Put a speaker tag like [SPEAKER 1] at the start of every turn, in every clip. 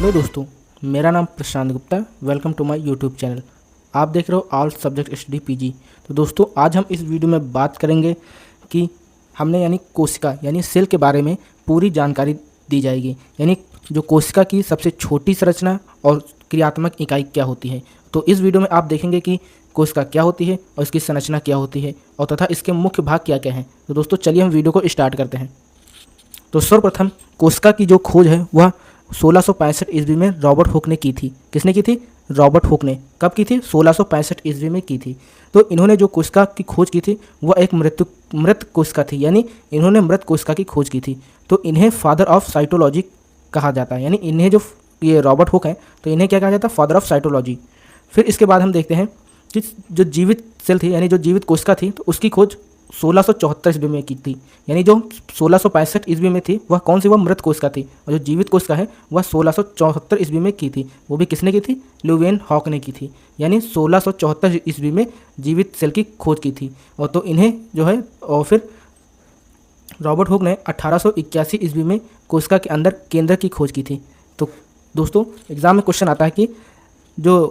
[SPEAKER 1] Hello दोस्तों, मेरा नाम Prashant Gupta. Welcome to my YouTube channel. आप देख रहे हो ऑल सब्जेक्ट स्टडी पीजी। तो दोस्तों, आज हम इस वीडियो में बात करेंगे कि हमने यानी कोशिका यानी सेल के बारे में पूरी जानकारी दी जाएगी। यानी जो कोशिका की सबसे छोटी संरचना और क्रियात्मक इकाई क्या होती है। तो इस वीडियो में आप देखेंगे कि कोशिका क्या होती है और इसकी संरचना क्या होती है और तथा इसके मुख्य भाग क्या क्या हैं। तो दोस्तों, चलिए हम वीडियो को स्टार्ट करते हैं। तो सर्वप्रथम कोशिका की जो खोज है वह 1665 ईस्वी में रॉबर्ट हुक ने की थी। किसने की थी? रॉबर्ट हुक ने। कब की थी? 1665 ईस्वी में की थी। तो इन्होंने जो कोशिका की खोज की थी वह एक मृत कोशिका थी, यानी इन्होंने मृत कोशिका की खोज की थी। तो इन्हें फादर ऑफ साइटोलॉजी कहा जाता है। यानी इन्हें जो ये रॉबर्ट हुक हैं तो इन्हें क्या कहा जाता है? Father of cytology. फिर इसके बाद हम देखते हैं कि जो जीवित सेल थी यानी जो जीवित कोशिका थी तो उसकी खोज 1674 ईस्वी में की थी। यानी जो 1665 ईस्वी में थी वह कौन सी? वह मृत कोशिका थी। और जो जीवित कोशिका है वह 1674 ईस्वी में की थी। वो भी किसने की थी? ल्यूवेन हॉक ने की थी। यानी 1674 ईस्वी में जीवित सेल की खोज की थी। और तो इन्हें जो है और फिर रॉबर्ट हुक ने 1881 ईस्वी में कोशिका के अंदर केंद्र की खोज की थी। तो दोस्तों, एग्जाम में क्वेश्चन आता है कि जो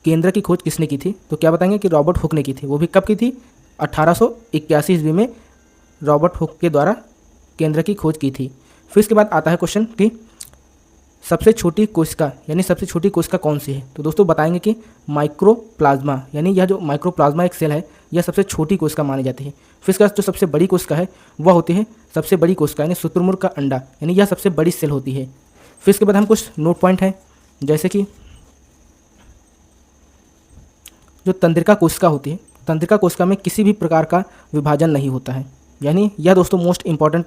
[SPEAKER 1] केंद्र की खोज किसने की थी, तो क्या बताएंगे कि रॉबर्ट हुक ने की थी। वो भी कब की थी? 1881 ईस्वी में रॉबर्ट हुक के द्वारा केंद्र की खोज की थी। फिर इसके बाद आता है क्वेश्चन कि सबसे छोटी कोशिका यानी सबसे छोटी कोशिका कौन सी है। तो दोस्तों बताएंगे कि माइक्रोप्लाज्मा, यानी यह जो माइक्रोप्लाज्मा एक सेल है यह सबसे छोटी कोशिका मानी जाती है। फिर इसके बाद जो सबसे बड़ी कोशिका है वह होती है सबसे बड़ी कोशिका यानी शुतुरमुर्ग का अंडा, यानी यह सबसे बड़ी सेल होती है। फिर इसके बाद हम कुछ नोट पॉइंट हैं, जैसे कि जो तंत्रिका कोशिका होती है, तंत्रिका कोशिका में किसी भी प्रकार का विभाजन नहीं होता है। यानी यह दोस्तों मोस्ट इंपॉर्टेंट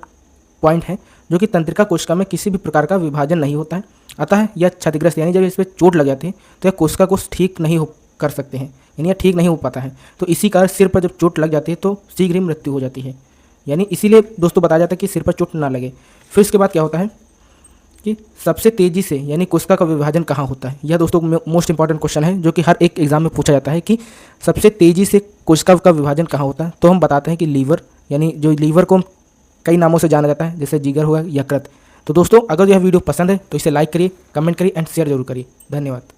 [SPEAKER 1] पॉइंट है, जो कि तंत्रिका कोशिका में किसी भी प्रकार का विभाजन नहीं होता है। अतः यह क्षतिग्रस्त, यानी जब इस पर चोट लग जाती है तो यह कोशिका को ठीक नहीं कर सकते हैं, यानी यह ठीक नहीं हो पाता है। तो इसी कारण सिर पर जब चोट लग जाती है तो शीघ्र ही मृत्यु हो जाती है। यानी इसीलिए दोस्तों बताया जाता है कि सिर पर चोट ना लगे। फिर इसके बाद क्या होता है कि सबसे तेज़ी से यानी कोशिका का विभाजन कहाँ होता है। यह दोस्तों मोस्ट इंपॉर्टेंट क्वेश्चन है, जो कि हर एक एग्जाम में पूछा जाता है कि सबसे तेज़ी से कोशिका का विभाजन कहाँ होता है। तो हम बताते हैं कि लीवर, यानी जो लीवर को कई नामों से जाना जाता है, जैसे जिगर हुआ, यकृत। तो दोस्तों, अगर यह वीडियो पसंद है तो इसे लाइक करिए, कमेंट करिए एंड शेयर जरूर करिए। धन्यवाद।